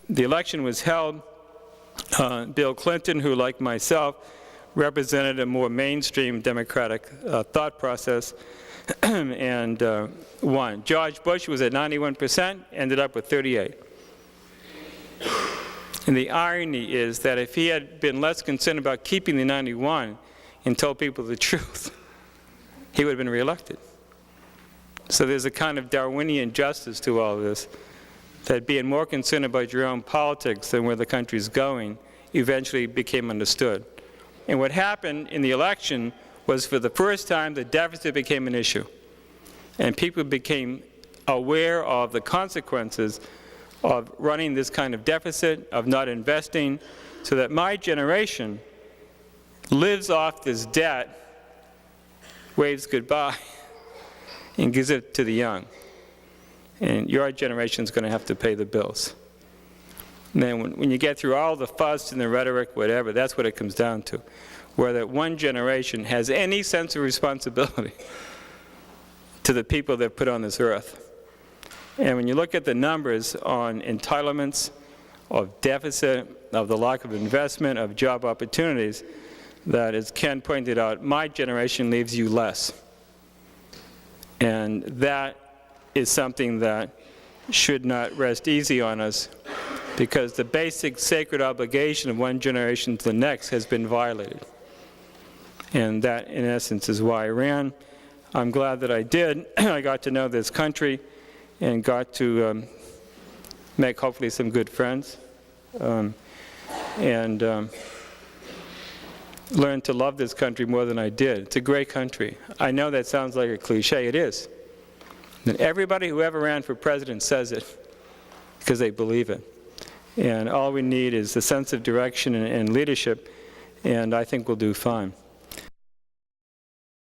the election was held, Bill Clinton, who like myself represented a more mainstream Democratic thought process, and won. George Bush was at 91%, ended up with 38. And the irony is that if he had been less concerned about keeping the 91 and told people the truth, he would have been reelected. So there's a kind of Darwinian justice to all of this, that being more concerned about your own politics than where the country's going eventually became understood. And what happened in the election was, for the first time, the deficit became an issue. And people became aware of the consequences of running this kind of deficit, of not investing, so that my generation lives off this debt, waves goodbye, and gives it to the young. And your generation's going to have to pay the bills. And then when you get through all the fuss and the rhetoric, whatever, that's what it comes down to. Whether one generation has any sense of responsibility to the people they've put on this earth. And when you look at the numbers on entitlements, of deficit, of the lack of investment, of job opportunities, that, as Ken pointed out, my generation leaves you less. And that is something that should not rest easy on us, because the basic sacred obligation of one generation to the next has been violated. And that, in essence, is why I ran. I'm glad that I did. I got to know this country and got to make, hopefully, some good friends, and learn to love this country more than I did. It's a great country. I know that sounds like a cliche. It is. And everybody who ever ran for president says it because they believe it. And all we need is a sense of direction and leadership, and I think we'll do fine.